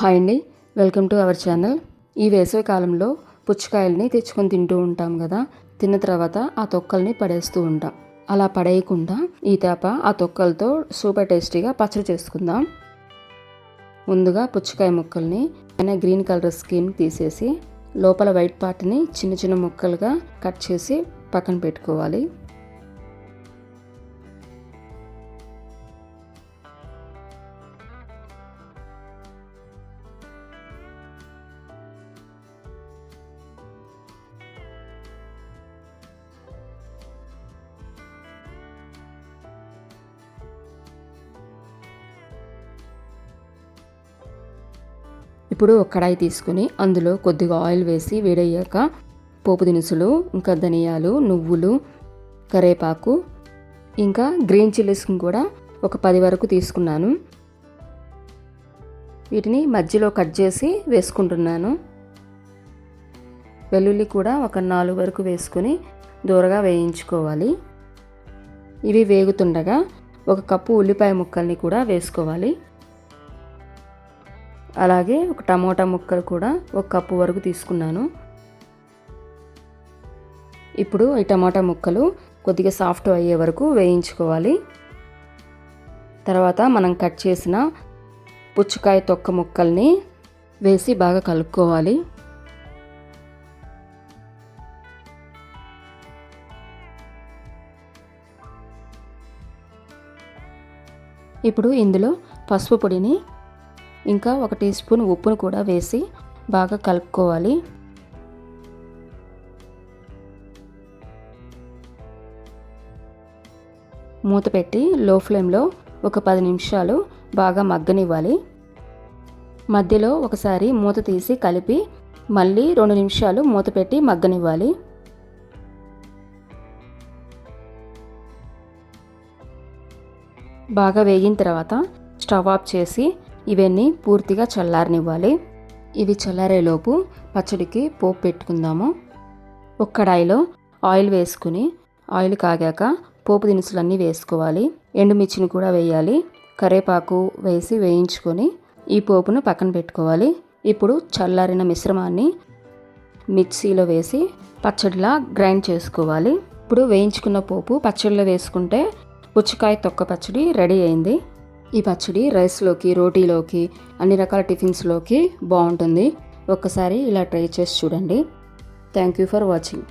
Hi అండి, welcome to our channel. ఈ వేసవి కాలంలో పుచ్చకాయల్ని తెచ్చుకొని తింటూ ఉంటాం కదా. తిన్న తర్వాత ఆ తొక్కల్ని పడేస్తూ ఉంటాం. అలా పడేయకుండా ఈ తేప ఆ తొక్కలతో సూపర్ టేస్టీగా పచ్చడి చేసుకుందాం. ముందుగా పుచ్చకాయ ముక్కల్ని గ్రీన్ కలర్ స్కిన్ తీసేసి లోపల వైట్ పార్ట్ని చిన్న చిన్న ముక్కలుగా కట్ చేసి పక్కన పెట్టుకోవాలి. ఇప్పుడు ఒక కడాయి తీసుకుని అందులో కొద్దిగా ఆయిల్ వేసి వేడయ్యాక పోపు దినుసులు, ఇంకా ధనియాలు, నువ్వులు, కరివేపాకు, ఇంకా గ్రీన్ చిల్లీస్ని కూడా ఒక 10 వరకు తీసుకున్నాను. వీటిని మధ్యలో కట్ చేసి వేసుకుంటున్నాను. వెల్లుల్లి కూడా ఒక 4 వరకు వేసుకొని దూరగా వేయించుకోవాలి. ఇవి వేగుతుండగా 1 కప్పు ఉల్లిపాయ ముక్కల్ని కూడా వేసుకోవాలి. అలాగే ఒక టమోటా ముక్కలు కూడా 1 కప్పు వరకు తీసుకున్నాను. ఇప్పుడు ఈ టమాటా ముక్కలు కొద్దిగా సాఫ్ట్ అయ్యే వరకు వేయించుకోవాలి. తర్వాత మనం కట్ చేసిన పుచ్చకాయ తొక్క ముక్కల్ని వేసి బాగా కలుపుకోవాలి. ఇప్పుడు ఇందులో పసుపు పొడిని ఇంకా 1 టీ స్పూన్ ఉప్పును కూడా వేసి బాగా కలుపుకోవాలి. మూత పెట్టి లో ఫ్లేమ్లో ఒక 10 నిమిషాలు బాగా మగ్గనివ్వాలి. మధ్యలో ఒకసారి మూత తీసి కలిపి మళ్ళీ 2 నిమిషాలు మూత పెట్టి మగ్గనివ్వాలి. బాగా వేగిన తర్వాత స్టవ్ ఆఫ్ చేసి ఇవన్నీ పూర్తిగా చల్లారనివ్వాలి. ఇవి చల్లారేలోపు పచ్చడికి పోపు పెట్టుకుందాము. ఒక కడాయిలో ఆయిల్ వేసుకుని ఆయిల్ కాగాక పోపు దినుసులన్నీ వేసుకోవాలి. ఎండుమిర్చిని కూడా వేయాలి. కరివేపాకు వేసి వేయించుకొని ఈ పోపును పక్కన పెట్టుకోవాలి. ఇప్పుడు చల్లారిన మిశ్రమాన్ని మిక్సీలో వేసి పచ్చడిలా గ్రైండ్ చేసుకోవాలి. ఇప్పుడు వేయించుకున్న పోపు పచ్చడిలో వేసుకుంటే పుచ్చకాయ తొక్క పచ్చడి రెడీ అయింది. ఈ పచ్చడి రైస్లోకి, రోటీలోకి, అన్ని రకాల టిఫిన్స్లోకి బాగుంటుంది. ఒక్కసారి ఇలా ట్రై చేసి చూడండి. Thank you for watching.